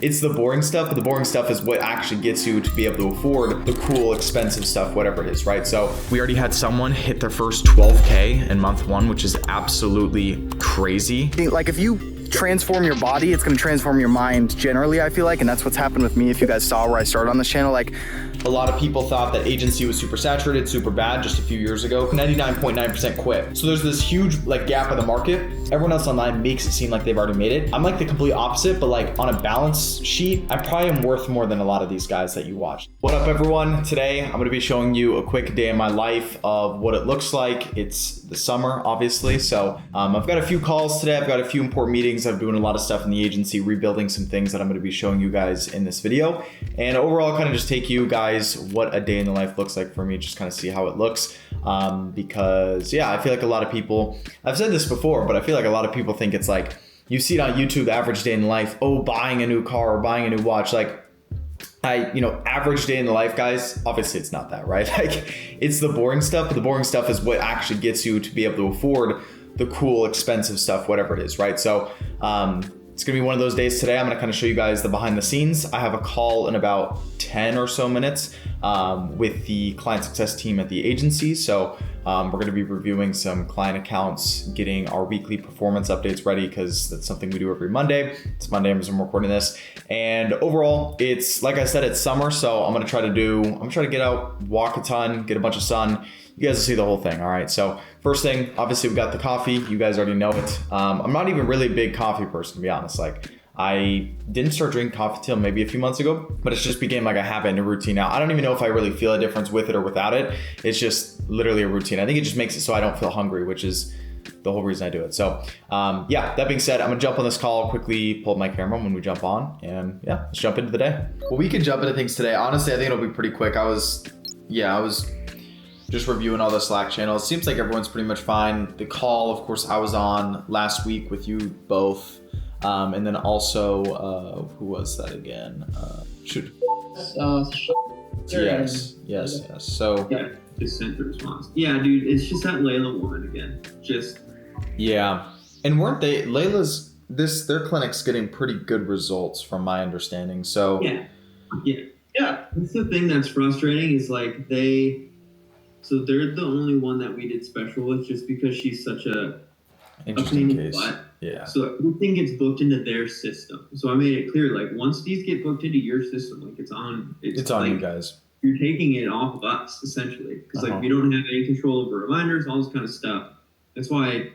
It's the boring stuff, but the boring stuff is what actually gets you to be able to afford the cool, expensive stuff, whatever it is, right? So we already had someone hit their first 12K in month one, which is absolutely crazy. Like if you transform your body, it's going to transform your mind generally, I feel like, and that's what's happened with me. If you guys saw where I started on this channel, like a lot of people thought that agency was super saturated, super bad just a few years ago. 99.9% quit. So there's this huge like gap in the market. Everyone else online makes it seem like they've already made it. I'm like the complete opposite, but like on a balance sheet, I probably am worth more than a lot of these guys that you watch. What up everyone? Today, I'm gonna be showing you a quick day in my life of what it looks like. It's the summer, obviously. So I've got a few calls today. I've got a few important meetings. I'm doing a lot of stuff in the agency, rebuilding some things that I'm gonna be showing you guys in this video. And overall, kind of just take you guys what a day in the life looks like for me, just kind of see how it looks. Because yeah, I feel like a lot of people, I've said this before, but I feel like a lot of people think it's like, you see it on YouTube, the average day in the life, oh, buying a new car or buying a new watch. Like average day in the life, guys, obviously it's not that, right? Like it's the boring stuff, but the boring stuff is what actually gets you to be able to afford the cool, expensive stuff, whatever it is, right? So, it's gonna be one of those days today. I'm gonna kind of show you guys the behind the scenes. I have a call in about 10 or so minutes with the client success team at the agency. So we're gonna be reviewing some client accounts, getting our weekly performance updates ready because that's something we do every Monday. It's Monday as I'm recording this. And overall, it's, like I said, it's summer. So I'm gonna try to get out, walk a ton, get a bunch of sun. You guys will see the whole thing, all right? So first thing, obviously we got the coffee. You guys already know it. I'm not even really a big coffee person, to be honest. Like I didn't start drinking coffee till maybe a few months ago, but it's just became like a habit and a routine now. I don't even know if I really feel a difference with it or without it. It's just literally a routine. I think it just makes it so I don't feel hungry, which is the whole reason I do it. So yeah, that being said, I'm gonna jump on this call, quickly pull up my camera when we jump on, and yeah, let's jump into the day. Well, we can jump into things today. Honestly, I think it'll be pretty quick. I was just reviewing all the Slack channels. Seems like everyone's pretty much fine. The call, of course, I was on last week with you both. And then also, who was that again? Shoot. Yes. So. Yeah, just sent the response. Yeah, dude, it's just that Layla woman again. Yeah. And weren't they, their clinic's getting pretty good results from my understanding. So. Yeah. That's the thing that's frustrating is like so they're the only one that we did special with just because she's such a interesting case. Yeah. So everything gets booked into their system. So I made it clear, like once these get booked into your system, like it's on like, you guys. You're taking it off of us essentially. Because like we don't have any control over reminders, all this kind of stuff. That's why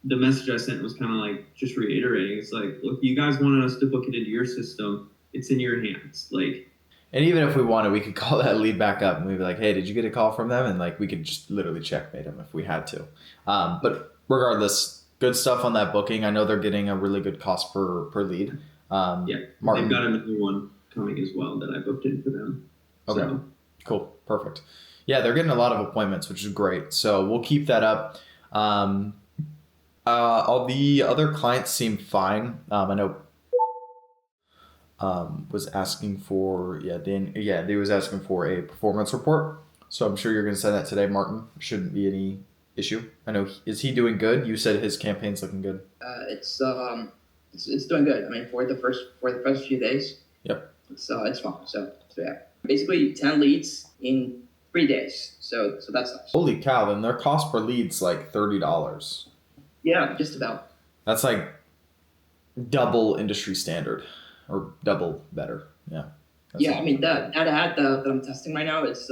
the message I sent was kind of like just reiterating. It's like, look, you guys wanted us to book it into your system. It's in your hands. Like, and even if we wanted, we could call that lead back up and we'd be like, hey, did you get a call from them? And like, we could just literally checkmate them if we had to. But regardless, good stuff on that booking. I know they're getting a really good cost per lead. Yeah, Martin. They've got another one coming as well that I booked in for them. Okay, so. Cool, perfect. Yeah, they're getting a lot of appointments, which is great. So we'll keep that up. All the other clients seem fine. I know was asking for, they was asking for a performance report. So I'm sure you're going to send that today, Martin. Shouldn't be any issue. I know, is he doing good? You said his campaign's looking good. It's doing good. I mean, for the first few days. Yep. So it's fine. So yeah, basically 10 leads in 3 days. So that's nice. Holy cow! Then their cost per lead's like $30. Yeah, just about. That's like double industry standard, or double better. Yeah. Yeah, I mean that ad that I'm testing right now, it's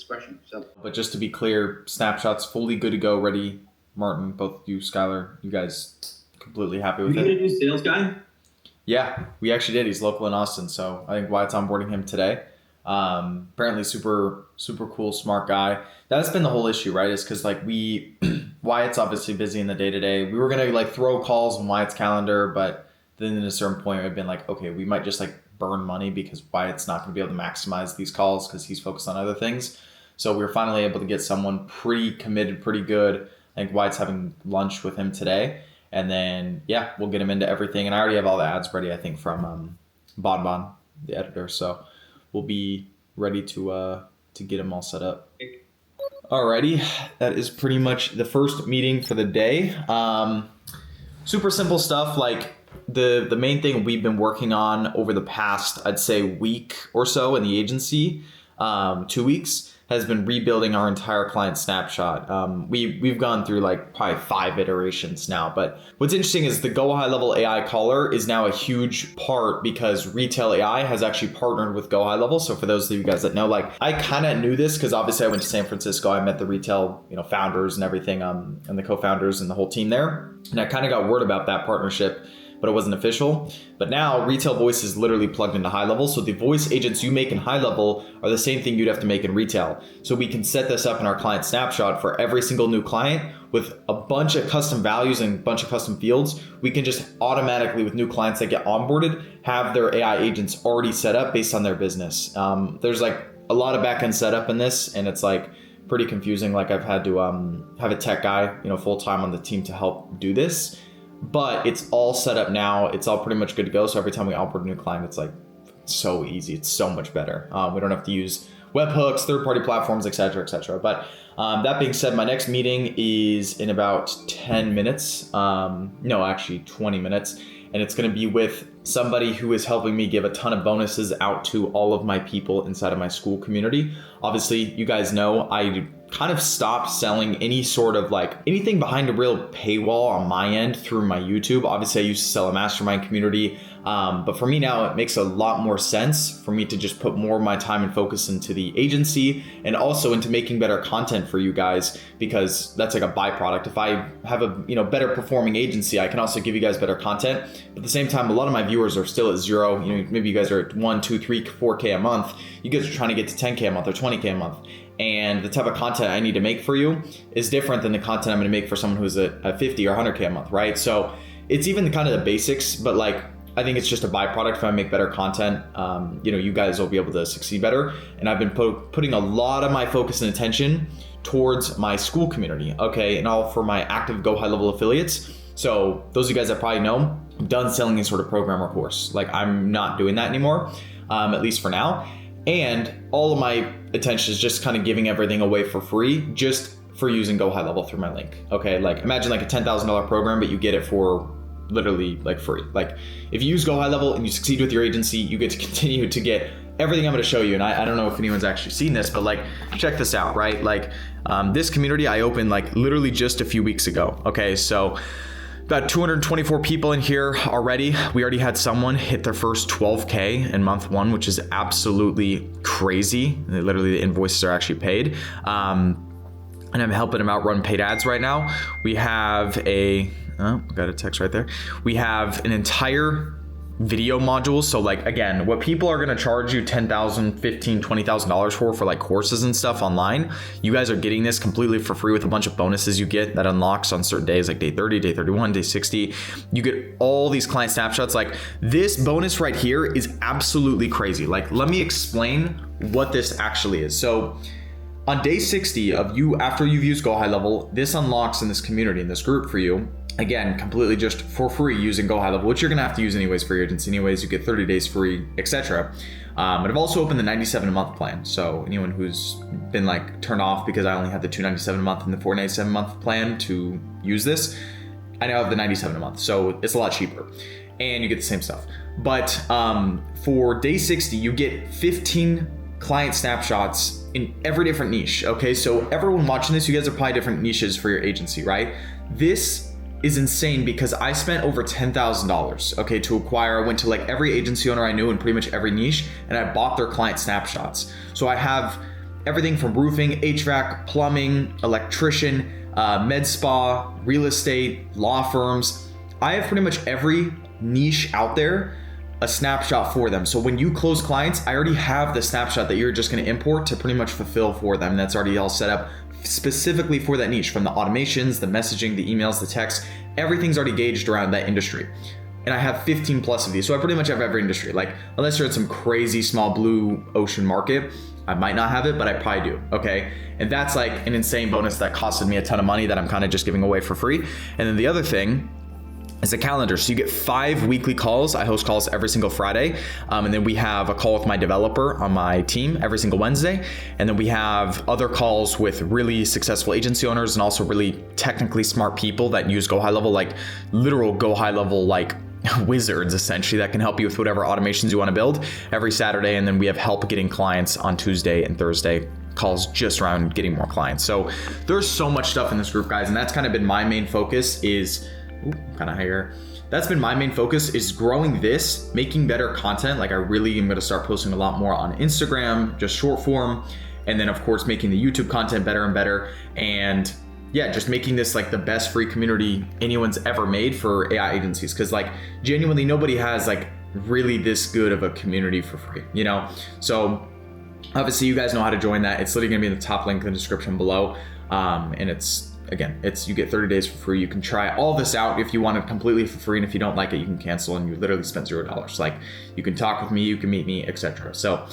crushing. So. But just to be clear, Snapshots fully good to go, ready. Martin, both you, Skylar, you guys completely happy with it? You get a new sales guy? Yeah, we actually did. He's local in Austin, so I think Wyatt's onboarding him today. Apparently super cool, smart guy. That's been the whole issue, right? Is because like Wyatt's obviously busy in the day-to-day. We were gonna like throw calls on Wyatt's calendar, but then at a certain point we've been like, okay, we might just like burn money because Wyatt's not going to be able to maximize these calls because he's focused on other things. So we were finally able to get someone pretty committed, pretty good. I think Wyatt's having lunch with him today. And then, yeah, we'll get him into everything. And I already have all the ads ready, I think, from Bon, the editor. So we'll be ready to get him all set up. Alrighty, that is pretty much the first meeting for the day. Super simple stuff like the main thing we've been working on over the past, I'd say, week or so in the agency, 2 weeks, has been rebuilding our entire client snapshot. We've gone through like probably 5 iterations now, but what's interesting is the GoHighLevel AI caller is now a huge part because Retail AI has actually partnered with GoHighLevel. So for those of you guys that know, like I kind of knew this because obviously I went to San Francisco. I met the retail, founders and everything, and the co-founders and the whole team there. And I kind of got word about that partnership, but it wasn't official. But now retail voice is literally plugged into HighLevel. So the voice agents you make in HighLevel are the same thing you'd have to make in retail. So we can set this up in our client snapshot for every single new client with a bunch of custom values and a bunch of custom fields. We can just automatically, with new clients that get onboarded, have their AI agents already set up based on their business. There's like a lot of backend setup in this, and it's like pretty confusing. Like I've had to have a tech guy, full time on the team to help do this. But it's all set up now. It's all pretty much good to go. So every time we onboard a new client, it's like so easy. It's so much better. We don't have to use webhooks, third-party platforms, et cetera, et cetera. But that being said, my next meeting is in about 10 minutes. No, actually 20 minutes. And it's going to be with somebody who is helping me give a ton of bonuses out to all of my people inside of my school community. Obviously, you guys know I kind of stopped selling any sort of like anything behind a real paywall on my end through my YouTube. Obviously, I used to sell a mastermind community. But for me now, it makes a lot more sense for me to just put more of my time and focus into the agency and also into making better content for you guys, because that's like a byproduct. If I have a better performing agency, I can also give you guys better content. But at the same time, a lot of my viewers are still at 0. Maybe you guys are at 1, 2, 3, 4K a month. You guys are trying to get to 10K a month or 20K a month. And the type of content I need to make for you is different than the content I'm going to make for someone who's at 50 or 100K a month, right? So it's even kind of the basics, but like, I think it's just a byproduct. If I make better content, you guys will be able to succeed better. And I've been putting a lot of my focus and attention towards my school community, okay, and all for my active GoHighLevel affiliates. So those of you guys that probably know, I'm done selling any sort of program or course. Like I'm not doing that anymore, at least for now. And all of my attention is just kind of giving everything away for free, just for using GoHighLevel through my link. Okay, like imagine like a $10,000 program, but you get it for literally like free. Like if you use GoHighLevel and you succeed with your agency, you get to continue to get everything I'm going to show you. And I don't know if anyone's actually seen this, but like check this out, right? Like this community I opened like literally just a few weeks ago. Okay, so about 224 people in here already. We already had someone hit their first 12K in month 1, which is absolutely crazy. Literally the invoices are actually paid. And I'm helping them out run paid ads right now. We have got a text right there. We have an entire video module. So like, again, what people are going to charge you $10,000, $15,000, $20,000 for like courses and stuff online, you guys are getting this completely for free with a bunch of bonuses you get that unlocks on certain days, like day 30, day 31, day 60. You get all these client snapshots. Like this bonus right here is absolutely crazy. Like, let me explain what this actually is. So on day 60 of you, after you've used GoHighLevel, this unlocks in this community, in this group for you. Again, completely just for free using GoHighLevel, which you're gonna have to use anyways for your agency anyways. You get 30 days free, etc. But I've also opened the 97 a month plan. So anyone who's been like turned off because I only have the 297 a month and the 497 a month plan to use this, I now have the 97 a month. So it's a lot cheaper and you get the same stuff. But for day 60, you get 15 client snapshots in every different niche. Okay, so everyone watching this, you guys are probably different niches for your agency, right? This is insane because I spent over $10,000, okay, to acquire. I went to like every agency owner I knew in pretty much every niche, and I bought their client snapshots. So I have everything from roofing, HVAC, plumbing, electrician, med spa, real estate, law firms. I have pretty much every niche out there, a snapshot for them. So when you close clients, I already have the snapshot that you're just going to import to pretty much fulfill for them. That's already all set up specifically for that niche, from the automations, the messaging, the emails, the text, everything's already gauged around that industry. And I have 15 plus of these. So I pretty much have every industry. Like, unless you're in some crazy small blue ocean market, I might not have it, but I probably do, okay? And that's like an insane bonus that costed me a ton of money that I'm kind of just giving away for free. And then the other thing is a calendar. So you get 5 weekly calls. I host calls every single Friday. And then we have a call with my developer on my team every single Wednesday. And then we have other calls with really successful agency owners and also really technically smart people that use GoHighLevel, like literal GoHighLevel, like wizards essentially that can help you with whatever automations you want to build every Saturday. And then we have help getting clients on Tuesday and Thursday, calls just around getting more clients. So there's so much stuff in this group, guys. And that's kind of been my main focus is, kind of higher. That's been my main focus is growing this, making better content. Like I really am going to start posting a lot more on Instagram, just short form. And then of course, making the YouTube content better and better. And yeah, just making this like the best free community anyone's ever made for AI agencies. Cause like genuinely nobody has like really this good of a community for free, you know? So obviously you guys know how to join that. It's literally gonna be in the top link in the description below. And it's, again, you get 30 days for free. You can try all this out if you want it completely for free. And if you don't like it, you can cancel and you literally spend $0. Like you can talk with me, you can meet me, etc. So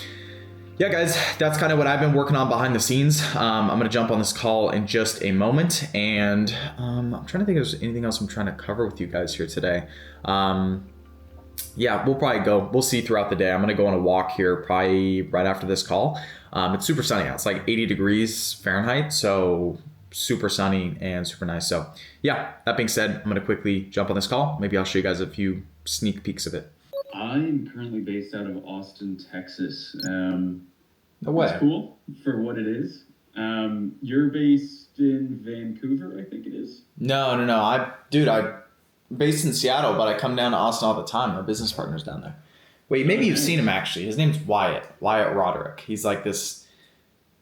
yeah, guys, that's kind of what I've been working on behind the scenes. I'm going to jump on this call in just a moment. And I'm trying to think if there's anything else I'm trying to cover with you guys here today. Yeah, we'll see throughout the day. I'm going to go on a walk here probably right after this call. It's super sunny out. It's like 80 degrees Fahrenheit. So super sunny and super nice. So yeah, that being said, I'm going to quickly jump on this call. Maybe I'll show you guys a few sneak peeks of it. I'm currently based out of Austin, Texas. No way. It's cool for what it is. You're based in Vancouver, I think it is. No. I'm based in Seattle, but I come down to Austin all the time. My business partner's down there. Wait, maybe you've seen him actually. His name's Wyatt Roderick. He's like this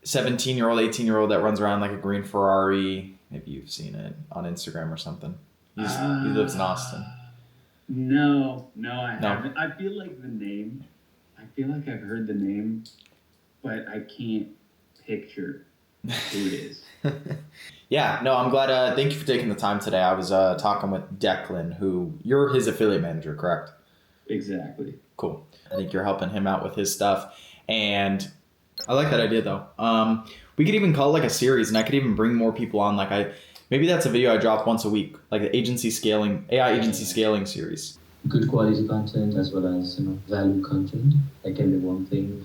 17-year-old, 18-year-old that runs around like a green Ferrari. Maybe you've seen it on Instagram or something. He lives in Austin. No, I haven't. I feel like I've heard the name, but I can't picture who it is. Yeah, no, I'm glad. Thank you for taking the time today. I was talking with Declan, who you're his affiliate manager, correct? Exactly. Cool. I think you're helping him out with his stuff. And I like that idea though. We could even call it like a series and I could even bring more people on. Maybe that's a video I drop once a week, like the AI agency scaling series. Good quality content as well as value content. That can be one thing.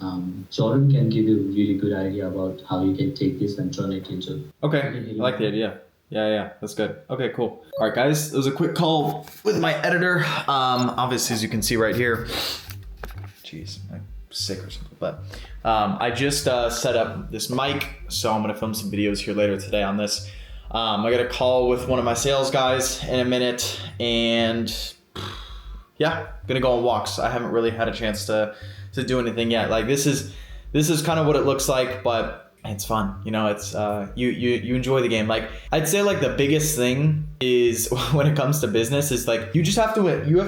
Jordan can give you a really good idea about how you can take this and turn it into. Okay, I like the idea. Yeah, that's good. Okay, cool. All right, guys, it was a quick call with my editor. Obviously, as you can see right here. Jeez, I'm sick or something, but I just set up this mic, so I'm gonna film some videos here later today on this. I got a call with one of my sales guys in a minute, and yeah, gonna go on walks. I haven't really had a chance to do anything yet. Like this is kind of what it looks like, but it's fun. It's you enjoy the game. Like I'd say like the biggest thing is when it comes to business is like you have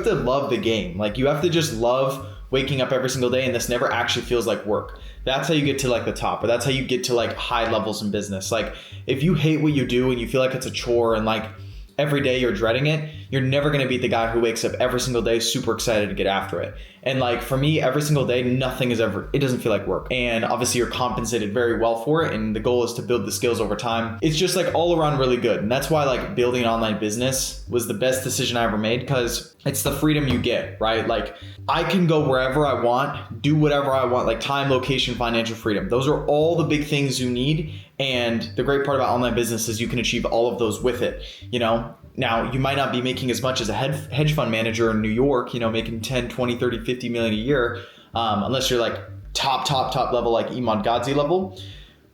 to love the game. Like you have to just love waking up every single day, and this never actually feels like work. That's how you get to like the top, or that's how you get to like high levels in business. Like if you hate what you do and you feel like it's a chore and like every day you're dreading it, you're never going to be the guy who wakes up every single day super excited to get after it. And like for me, every single day, it doesn't feel like work. And obviously you're compensated very well for it. And the goal is to build the skills over time. It's just like all around really good. And that's why like building an online business was the best decision I ever made, because it's the freedom you get, right? Like I can go wherever I want, do whatever I want, like time, location, financial freedom. Those are all the big things you need. And the great part about online business is you can achieve all of those with it, Now, you might not be making as much as a hedge fund manager in New York, making 10, 20, 30, 50 million a year, unless you're like top level, like Iman Gadzhi level.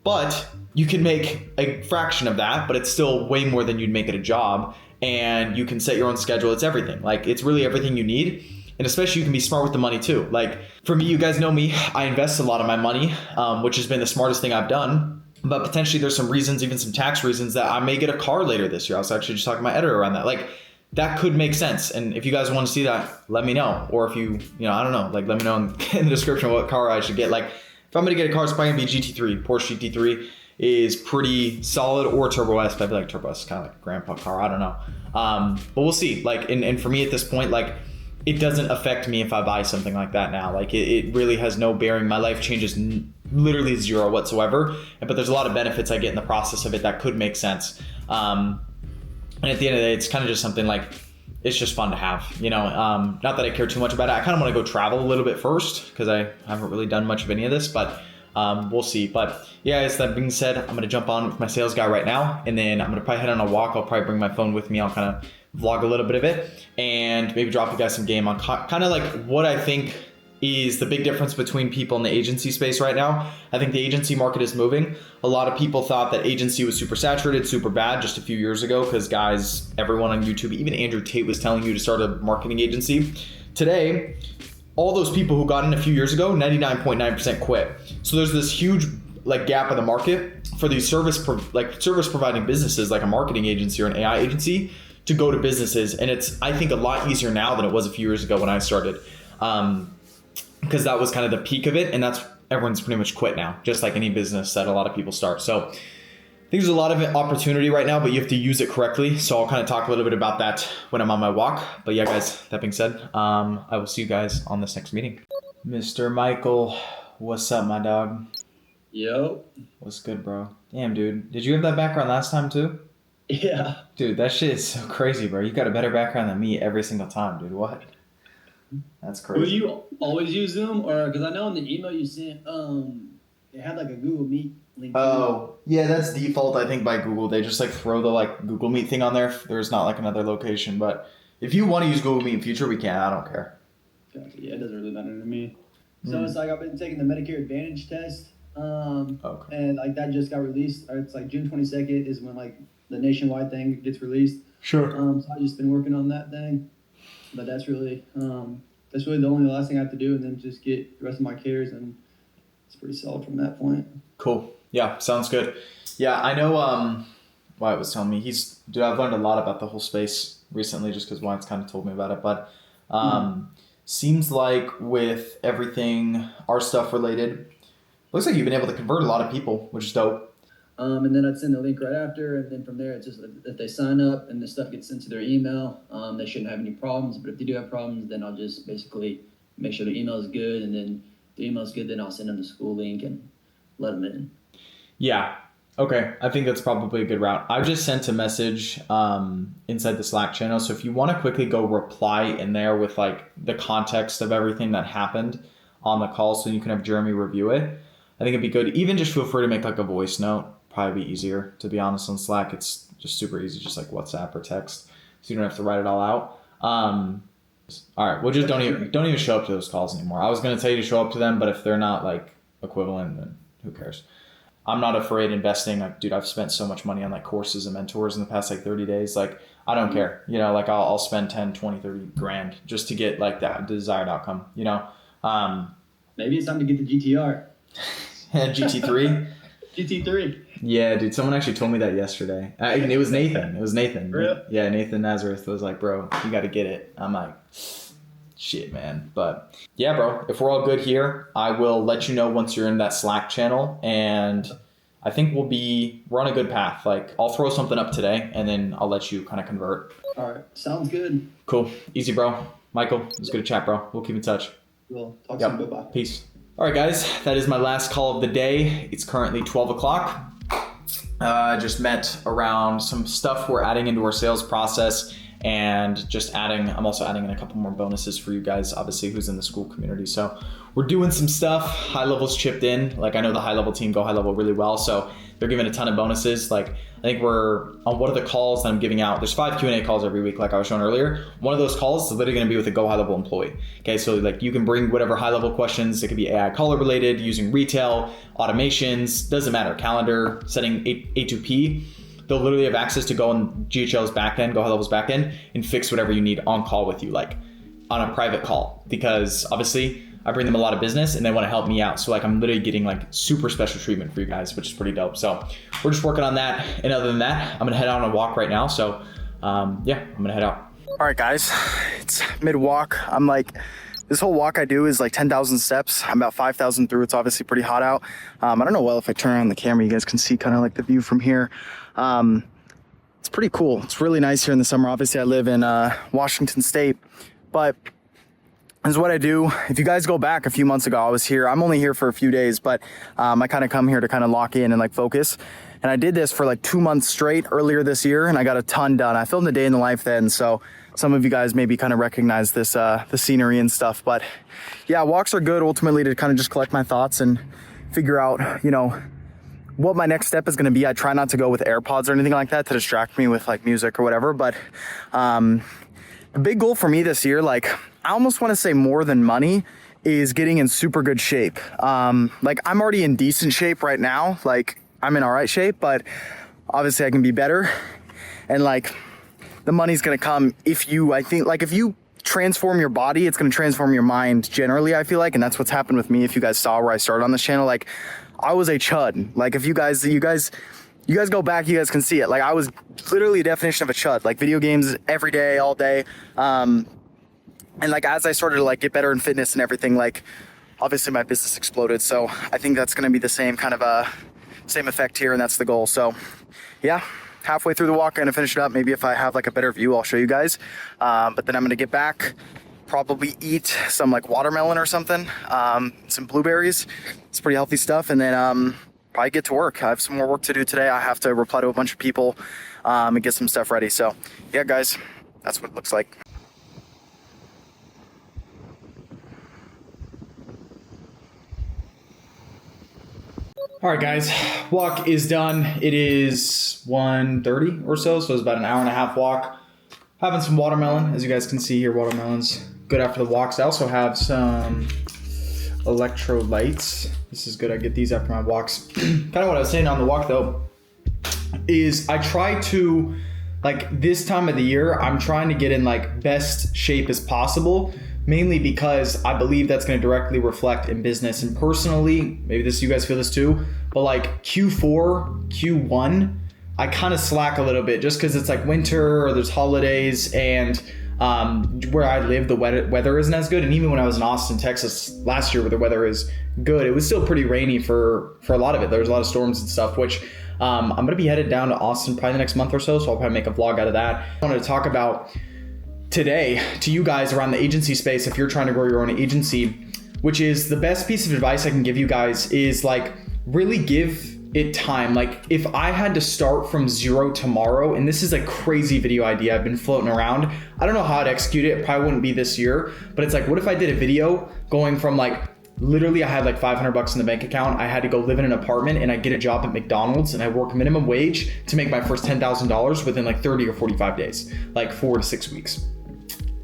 But you can make a fraction of that, but it's still way more than you'd make at a job. And you can set your own schedule. It's everything. Like it's really everything you need. And especially you can be smart with the money too. Like for me, you guys know me, I invest a lot of my money, which has been the smartest thing I've done. But potentially there's some reasons, even some tax reasons, that I may get a car later this year. I was actually just talking to my editor around that. Like that could make sense. And if you guys want to see that, let me know. Or if I don't know, like let me know in the description what car I should get. Like if I'm going to get a car, it's probably going to be GT3. Porsche GT3 is pretty solid, or Turbo S. But I feel like Turbo S is kind of like a grandpa car. I don't know. But we'll see. Like, and for me at this point, like it doesn't affect me if I buy something like that now. Like it really has no bearing. My life changes literally zero whatsoever. But there's a lot of benefits I get in the process of it that could make sense. And at the end of the day, it's kind of just something like, it's just fun to have, not that I care too much about it. I kind of want to go travel a little bit first because I haven't really done much of any of this, but we'll see. But yeah, as that being said, I'm going to jump on with my sales guy right now, and then I'm going to probably head on a walk. I'll probably bring my phone with me. I'll kind of vlog a little bit of it, and maybe drop you guys some game on kind of like what I think is the big difference between people in the agency space right now. I think the agency market is moving. A lot of people thought that agency was super saturated, super bad just a few years ago because guys, everyone on YouTube, even Andrew Tate was telling you to start a marketing agency. Today, all those people who got in a few years ago, 99.9% quit. So there's this huge like gap in the market for these service providing businesses like a marketing agency or an AI agency to go to businesses. And it's, I think, a lot easier now than it was a few years ago when I started. Because that was kind of the peak of it, and that's everyone's pretty much quit now, just like any business that a lot of people start. So I think there's a lot of opportunity right now, but you have to use it correctly. So I'll kind of talk a little bit about that when I'm on my walk. But yeah, guys, that being said, I will see you guys on this next meeting. Mr. Michael, what's up, my dog? Yo. What's good, bro? Damn, dude. Did you have that background last time too? Yeah. Dude, that shit is so crazy, bro. You got a better background than me every single time, dude. What? That's crazy. Will you always use Zoom, or because I know in the email you sent, it had like a Google Meet link. Oh, yeah, that's default. I think by Google, they just like throw the like Google Meet thing on there. There's not like another location, but if you want to use Google Meet in future, we can. I don't care. Gotcha. Yeah, it doesn't really matter to me. So it's like I've been taking the Medicare Advantage test, Okay. and like that just got released. It's like June 22nd is when like the nationwide thing gets released. Sure. So I just been working on that thing. But that's really the only last thing I have to do, and then just get the rest of my cares, and it's pretty solid from that point. Cool. Yeah, sounds good. Yeah, I know Wyatt was telling me dude, I've learned a lot about the whole space recently just because Wyatt's kind of told me about it, but seems like with everything, our stuff related, looks like you've been able to convert a lot of people, which is dope. And then I'd send the link right after, and then from there, it's just if they sign up and the stuff gets sent to their email, they shouldn't have any problems. But if they do have problems, then I'll just basically make sure the email is good, and then if the email is good, then I'll send them the school link and let them in. Yeah. Okay. I think that's probably a good route. I just sent a message inside the Slack channel. So if you want to quickly go reply in there with like the context of everything that happened on the call so you can have Jeremy review it, I think it'd be good. Even just feel free to make like a voice note. Probably be easier, to be honest. On Slack, it's just super easy, just like WhatsApp or text, so you don't have to write it all out. All right, well, just don't even show up to those calls anymore. I was gonna tell you to show up to them, but if they're not like equivalent, then who cares? I'm not afraid investing. Like, dude, I've spent so much money on like courses and mentors in the past like 30 days. Like, I don't care. You know, like I'll spend 10, 20, 30 grand just to get like that desired outcome. You know, maybe it's time to get the GTR. GT3. GT3. Yeah, dude, someone actually told me that yesterday. It was Nathan. Really? Yeah, Nathan Nazareth was like, bro, you got to get it. I'm like, shit, man. But yeah, bro, if we're all good here, I will let you know once you're in that Slack channel. And I think we're on a good path. Like, I'll throw something up today, and then I'll let you kind of convert. All right. Sounds good. Cool. Easy, bro. Michael, it was good to chat, bro. We'll keep in touch. We'll talk soon. Bye-bye. Peace. All right, guys, that is my last call of the day. It's currently 12 o'clock. I just met around some stuff we're adding into our sales process, and I'm also adding in a couple more bonuses for you guys, obviously, who's in the school community. So we're doing some stuff. High Level's chipped in. Like, I know the High Level team GoHighLevel really well, so they're giving a ton of bonuses. Like, I think we're on one of the calls that I'm giving out. There's 5 Q&A calls every week, like I was showing earlier. One of those calls is literally going to be with a GoHighLevel employee. Okay, so like you can bring whatever high level questions. It could be AI caller related, using retail, automations, doesn't matter. Calendar, setting A2P. They'll literally have access to go on GHL's backend, GoHighLevel's backend, and fix whatever you need on call with you, like on a private call. Because obviously, I bring them a lot of business and they want to help me out. So like I'm literally getting like super special treatment for you guys, which is pretty dope. So we're just working on that. And other than that, I'm gonna head out on a walk right now. So yeah, I'm gonna head out. All right, guys, it's mid walk. I'm like, this whole walk I do is like 10,000 steps. I'm about 5,000 through. It's obviously pretty hot out. I don't know, well, if I turn on the camera, you guys can see kind of like the view from here. It's pretty cool. It's really nice here in the summer. Obviously I live in Washington State, but this is what I do. If you guys go back a few months ago, I was here. I'm only here for a few days, but I kind of come here to kind of lock in and like focus. And I did this for like 2 months straight earlier this year, and I got a ton done. I filmed a day in the life then, so some of you guys maybe kind of recognize this, the scenery and stuff. But yeah, walks are good ultimately to kind of just collect my thoughts and figure out, you know, what my next step is going to be. I try not to go with AirPods or anything like that to distract me with like music or whatever. But the big goal for me this year, like I almost want to say more than money, is getting in super good shape. Like I'm already in decent shape right now. Like I'm in all right shape, but obviously I can be better. And like the money's going to come if you transform your body, it's going to transform your mind generally, I feel like. And that's what's happened with me. If you guys saw where I started on this channel, like I was a chud. Like if you guys go back, you guys can see it. Like I was literally a definition of a chud, like video games every day, all day. And like, as I started to like get better in fitness and everything, like obviously my business exploded. So I think that's going to be the same kind of same effect here. And that's the goal. So yeah. Halfway through the walk, I'm gonna finish it up. Maybe if I have like a better view, I'll show you guys. But then I'm gonna get back, probably eat some like watermelon or something, some blueberries. It's pretty healthy stuff. And then probably get to work. I have some more work to do today. I have to reply to a bunch of people and get some stuff ready. So yeah, guys, that's what it looks like. All right, guys, walk is done. It is 1:30 or so it's about an hour and a half walk. Having some watermelon, as you guys can see here, watermelon's good after the walks. I also have some electrolytes. This is good. I get these after my walks. Kind of what I was saying on the walk though, is I try to, like this time of the year, I'm trying to get in like best shape as possible. Mainly because I believe that's going to directly reflect in business. And personally, maybe you guys feel this too, but like Q4, Q1, I kind of slack a little bit just because it's like winter or there's holidays, and where I live, the weather isn't as good. And even when I was in Austin, Texas last year, where the weather is good, it was still pretty rainy for a lot of it. There was a lot of storms and stuff, which I'm going to be headed down to Austin probably the next month or so I'll probably make a vlog out of that. I wanted to talk about today to you guys around the agency space, if you're trying to grow your own agency, which is the best piece of advice I can give you guys, is like really give it time. Like if I had to start from zero tomorrow, and this is a crazy video idea I've been floating around, I don't know how I'd execute it. It probably wouldn't be this year, but it's like, what if I did a video going from like, literally I had like $500 in the bank account. I had to go live in an apartment and I get a job at McDonald's and I work minimum wage to make my first $10,000 within like 30 or 45 days, like 4 to 6 weeks.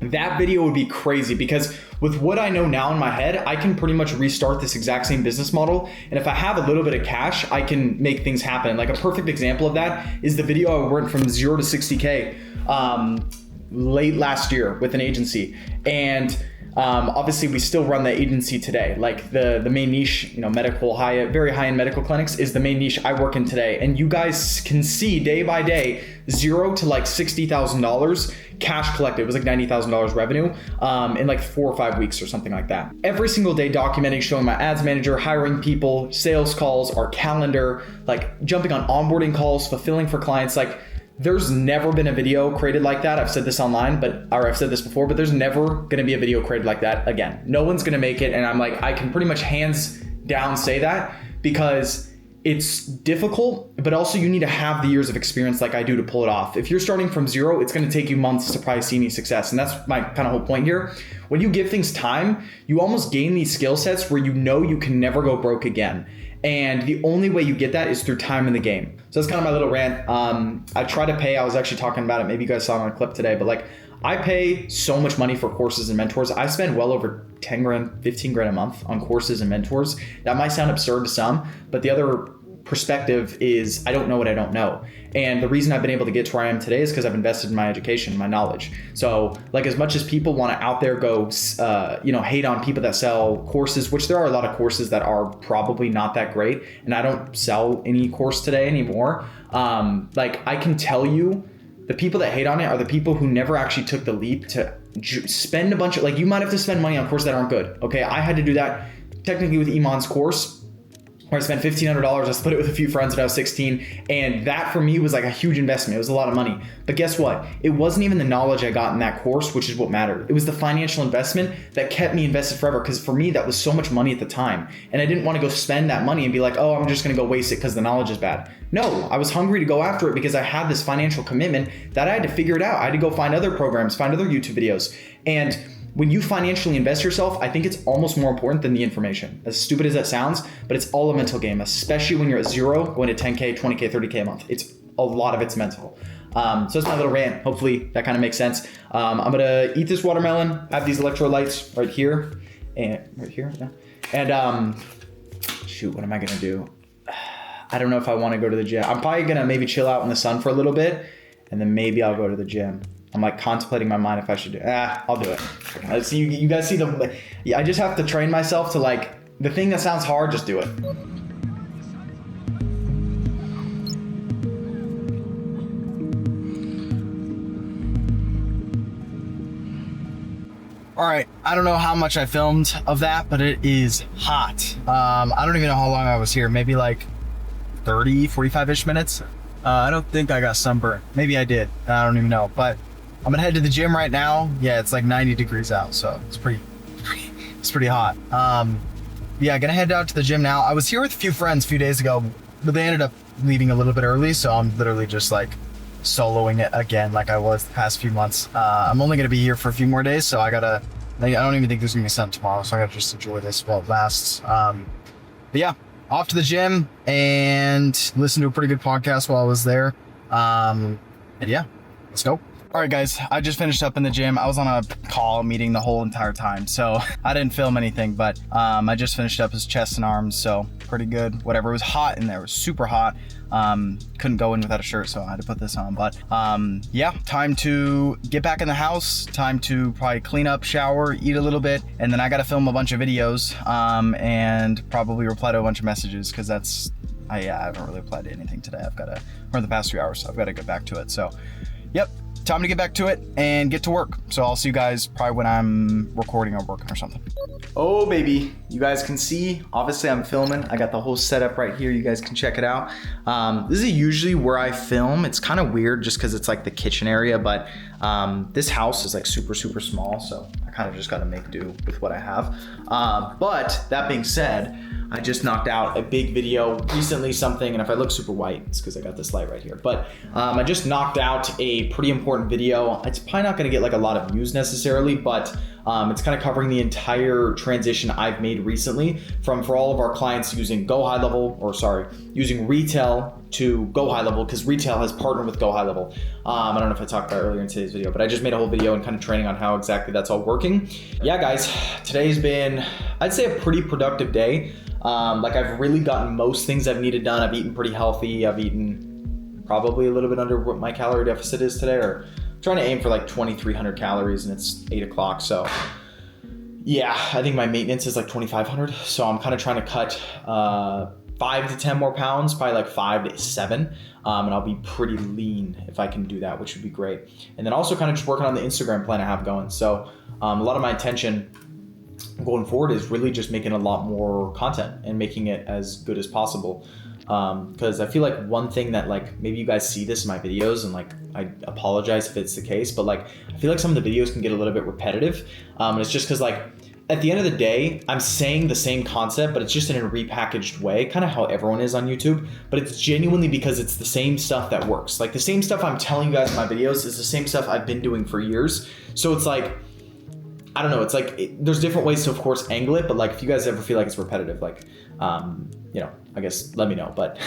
That video would be crazy, because with what I know now in my head, I can pretty much restart this exact same business model. And if I have a little bit of cash, I can make things happen. Like a perfect example of that is the video I went from 0 to 60K late last year with an agency. And obviously we still run the agency today. Like the main niche, medical, very high-end medical clinics is the main niche I work in today. And you guys can see day by day, 0 to like $60,000 cash collected. It was like $90,000 revenue in like 4 or 5 weeks or something like that. Every single day documenting, showing my ads manager, hiring people, sales calls, our calendar, like jumping on onboarding calls, fulfilling for clients. Like there's never been a video created like that. I've said this online, or I've said this before, but there's never going to be a video created like that again. No one's going to make it. And I'm like, I can pretty much hands down say that, because it's difficult, but also you need to have the years of experience like I do to pull it off. If you're starting from zero, it's going to take you months to probably see any success. And that's my kind of whole point here. When you give things time, you almost gain these skill sets where you can never go broke again. And the only way you get that is through time in the game. So that's kind of my little rant. I try to pay, I was actually talking about it, maybe you guys saw it on a clip today, but like I pay so much money for courses and mentors. I spend well over 10 grand, 15 grand a month on courses and mentors. That might sound absurd to some, but the other perspective is I don't know what I don't know. And the reason I've been able to get to where I am today is because I've invested in my education, my knowledge. So like as much as people want to out there go, hate on people that sell courses, which there are a lot of courses that are probably not that great. And I don't sell any course today anymore. Like I can tell you the people that hate on it are the people who never actually took the leap to spend a bunch of, like you might have to spend money on courses that aren't good. Okay. I had to do that technically with Iman's course, where I spent $1,500. I split it with a few friends when I was 16. And that for me was like a huge investment. It was a lot of money. But guess what? It wasn't even the knowledge I got in that course, which is what mattered. It was the financial investment that kept me invested forever. Because for me, that was so much money at the time. And I didn't want to go spend that money and be like, oh, I'm just going to go waste it because the knowledge is bad. No, I was hungry to go after it because I had this financial commitment that I had to figure it out. I had to go find other programs, find other YouTube videos. And when you financially invest yourself, I think it's almost more important than the information. As stupid as that sounds, but it's all a mental game, especially when you're at zero, going to 10K, 20K, 30K a month. It's a lot of it's mental. So that's my little rant. Hopefully that kind of makes sense. I'm gonna eat this watermelon, have these electrolytes right here, and right here, yeah. And shoot, what am I gonna do? I don't know if I wanna go to the gym. I'm probably gonna maybe chill out in the sun for a little bit, and then maybe I'll go to the gym. I'm like contemplating my mind if I should do it. I'll do it. You guys see I just have to train myself to like, the thing that sounds hard, just do it. All right, I don't know how much I filmed of that, but it is hot. I don't even know how long I was here, maybe like 30, 45-ish minutes. I don't think I got sunburned. Maybe I did, I don't even know, but I'm gonna head to the gym right now. Yeah, it's like 90 degrees out, so it's pretty hot. Yeah, gonna head out to the gym now. I was here with a few friends a few days ago, but they ended up leaving a little bit early, so I'm literally just like soloing it again like I was the past few months. I'm only gonna be here for a few more days, so I don't even think there's gonna be sun tomorrow, so I gotta just enjoy this while it lasts. But yeah, off to the gym and listen to a pretty good podcast while I was there. And yeah, let's go. All right, guys, I just finished up in the gym. I was on a call meeting the whole entire time, so I didn't film anything, but I just finished up his chest and arms, so pretty good. Whatever, it was hot in there, it was super hot. Couldn't go in without a shirt, so I had to put this on, but yeah, time to get back in the house, time to probably clean up, shower, eat a little bit, and then I gotta film a bunch of videos and probably reply to a bunch of messages, because I haven't really replied to anything today. Or the past 3 hours, so I've got to get back to it. So, yep, time to get back to it and get to work. So I'll see you guys probably when I'm recording or working or something. Oh baby, you guys can see, obviously I'm filming. I got the whole setup right here. You guys can check it out. This is usually where I film. It's kind of weird just because it's like the kitchen area, but this house is like super, super small. So I kind of just got to make do with what I have. But that being said, I just knocked out a big video recently, something, and if I look super white, it's because I got this light right here. But I just knocked out a pretty important video. It's probably not going to get like a lot of views necessarily, but it's kind of covering the entire transition I've made recently for all of our clients using using retail to GoHighLevel, because retail has partnered with GoHighLevel. I don't know if I talked about it earlier in today's video, but I just made a whole video and kind of training on how exactly that's all working. Yeah, guys, today's been, I'd say, a pretty productive day. Like I've really gotten most things I've needed done. I've eaten pretty healthy. I've eaten probably a little bit under what my calorie deficit is today, or trying to aim for like 2,300 calories, and it's 8 o'clock. So yeah, I think my maintenance is like 2,500. So I'm kind of trying to cut 5 to 10 more pounds, probably like 5 to 7. And I'll be pretty lean if I can do that, which would be great. And then also kind of just working on the Instagram plan I have going. So a lot of my attention going forward is really just making a lot more content and making it as good as possible. Because I feel like one thing that, like, maybe you guys see this in my videos, and like I apologize if it's the case, but like I feel like some of the videos can get a little bit repetitive. And it's just because, like, at the end of the day, I'm saying the same concept, but it's just in a repackaged way, kind of how everyone is on YouTube. But it's genuinely because it's the same stuff that works. Like the same stuff I'm telling you guys in my videos is the same stuff I've been doing for years. So it's like, I don't know, it's like, there's different ways to, of course, angle it, but like if you guys ever feel like it's repetitive, like, you know, I guess let me know. But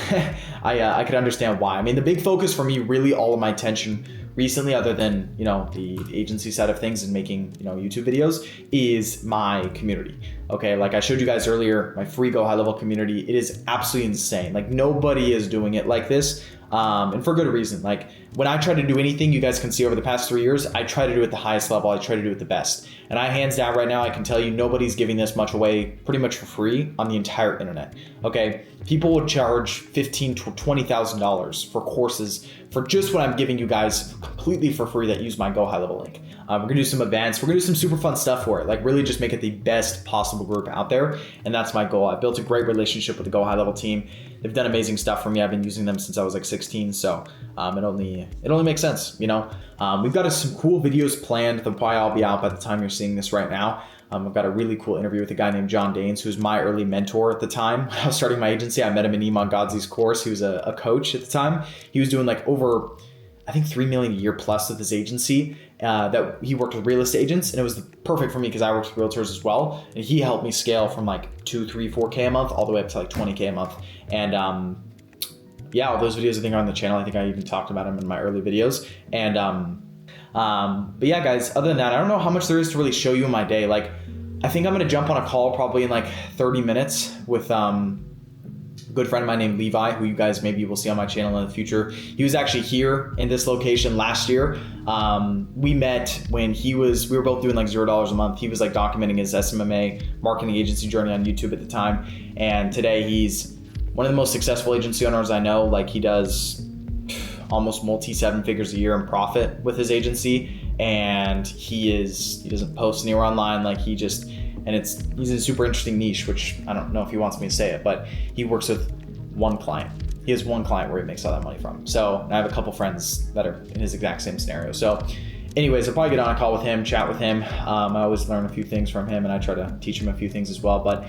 I could understand why. I mean, the big focus for me, really all of my attention recently, other than, you know, the agency side of things and making, you know, YouTube videos, is my community. Okay, like I showed you guys earlier, my free GoHighLevel community, it is absolutely insane. Like nobody is doing it like this. And for good reason. Like when I try to do anything, you guys can see over the past 3 years, I try to do it the highest level. I try to do it the best. And I, hands down right now, I can tell you nobody's giving this much away pretty much for free on the entire internet. Okay, people would charge $15,000 to $20,000 for courses for just what I'm giving you guys completely for free that use my GoHighLevel link. We're gonna do some events. We're gonna do some super fun stuff for it. Like really just make it the best possible group out there. And that's my goal. I've built a great relationship with the GoHighLevel team. They've done amazing stuff for me. I've been using them since I was like 16. So it only makes sense, you know? We've got some cool videos planned. They'll probably all be out by the time you're seeing this right now. I've got a really cool interview with a guy named John Danes, who's my early mentor at the time. When I was starting my agency, I met him in Iman Gadzhi's course. He was a coach at the time. He was doing like over, I think, $3 million a year plus with his agency. that he worked with real estate agents, and it was perfect for me because I worked with realtors as well. And he helped me scale from like 2, 3, 4K a month all the way up to like 20K a month. And yeah, all those videos I think are on the channel. I think I even talked about them in my early videos. And but yeah, guys, other than that, I don't know how much there is to really show you in my day. Like, I think I'm gonna jump on a call probably in like 30 minutes with a good friend of mine named Levi, who you guys maybe will see on my channel in the future. He was actually here in this location last year. We met when we were both doing like $0 a month. He was like documenting his SMMA marketing agency journey on YouTube at the time. And today he's one of the most successful agency owners I know. Like, he does almost multi 7 figures a year in profit with his agency. And he doesn't post anywhere online. Like, he's in a super interesting niche, which I don't know if he wants me to say it, but he works with one client. He has one client where he makes all that money from. So I have a couple friends that are in his exact same scenario. So anyways, I'll probably get on a call with him, chat with him. I always learn a few things from him, and I try to teach him a few things as well. But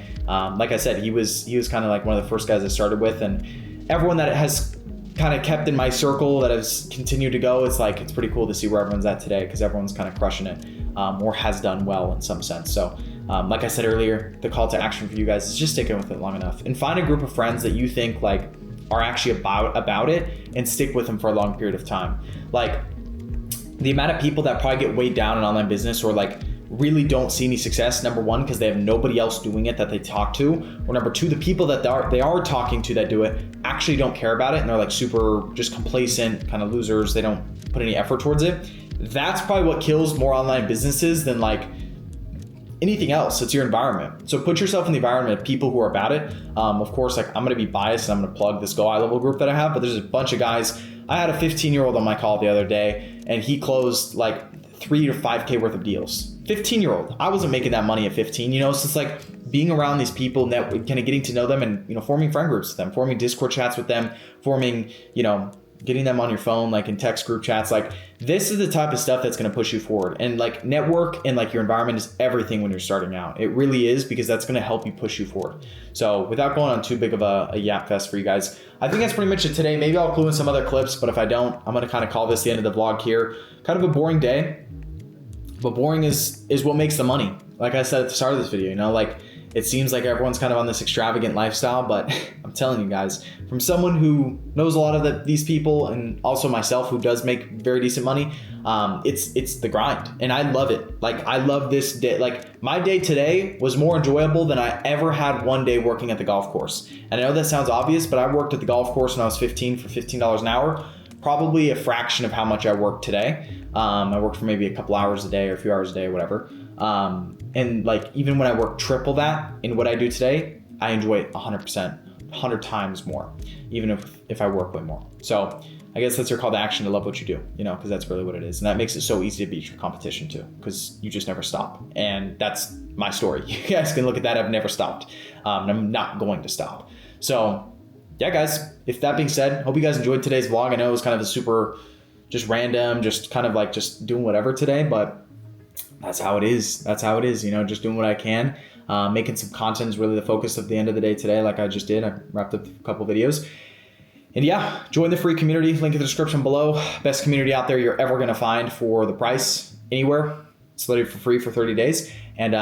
like I said, he was kind of like one of the first guys I started with, and everyone that has kind of kept in my circle that has continued to go, it's pretty cool to see where everyone's at today, because everyone's kind of crushing it, or has done well in some sense. So like I said earlier, the call to action for you guys is just sticking with it long enough and find a group of friends that you think like are actually about it, and stick with them for a long period of time. Like, the amount of people that probably get weighed down in online business, or like really don't see any success, number one, because they have nobody else doing it that they talk to, or number two, the people that they are talking to that do it actually don't care about it, and they're like super just complacent kind of losers. They don't put any effort towards it. That's probably what kills more online businesses than like anything else. It's your environment. So put yourself in the environment of people who are about it. Of course, like, I'm going to be biased, and I'm going to plug this GoHighLevel group that I have, but there's a bunch of guys. I had a 15-year-old on my call the other day, and he closed like 3 to 5K worth of deals. 15-year-old. I wasn't making that money at 15, So it's like being around these people, kind of getting to know them, and, forming friend groups with them, forming Discord chats with them, forming, getting them on your phone, like in text group chats. Like, this is the type of stuff that's going to push you forward. And like, network and like your environment is everything when you're starting out. It really is, because that's going to help you push you forward. So without going on too big of a yap fest for you guys, I think that's pretty much it today. Maybe I'll clue in some other clips, but if I don't, I'm going to kind of call this the end of the vlog here. Kind of a boring day, but boring is what makes the money. Like I said at the start of this video, like, it seems like everyone's kind of on this extravagant lifestyle, but I'm telling you guys, from someone who knows a lot of these people, and also myself, who does make very decent money, it's the grind, and I love it. Like, I love this day. Like, my day today was more enjoyable than I ever had one day working at the golf course. And I know that sounds obvious, but I worked at the golf course when I was 15 for $15 an hour, probably a fraction of how much I work today. I worked for maybe a couple hours a day or a few hours a day or whatever. And like, even when I work triple that in what I do today, I enjoy it 100%, 100 times more, even if I work way more. So I guess that's your call to action, to love what you do, because that's really what it is. And that makes it so easy to beat your competition too, because you just never stop. And that's my story. You guys can look at that. I've never stopped. And I'm not going to stop. So yeah, guys, if that being said, hope you guys enjoyed today's vlog. I know it was kind of a super just random, just kind of like just doing whatever today, but that's how it is. That's how it is, just doing what I can. Making some content is really the focus of the end of the day today, like I just did. I wrapped up a couple videos. And yeah, join the free community, link in the description below. Best community out there you're ever gonna find for the price anywhere. It's literally for free for 30 days. And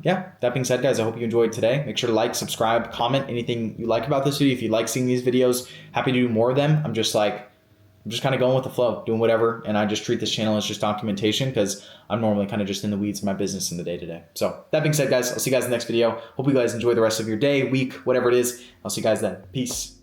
yeah, that being said, guys, I hope you enjoyed today. Make sure to like, subscribe, comment anything you like about this video. If you like seeing these videos, happy to do more of them. I'm just kind of going with the flow, doing whatever. And I just treat this channel as just documentation, because I'm normally kind of just in the weeds of my business in the day-to-day. So that being said, guys, I'll see you guys in the next video. Hope you guys enjoy the rest of your day, week, whatever it is. I'll see you guys then. Peace.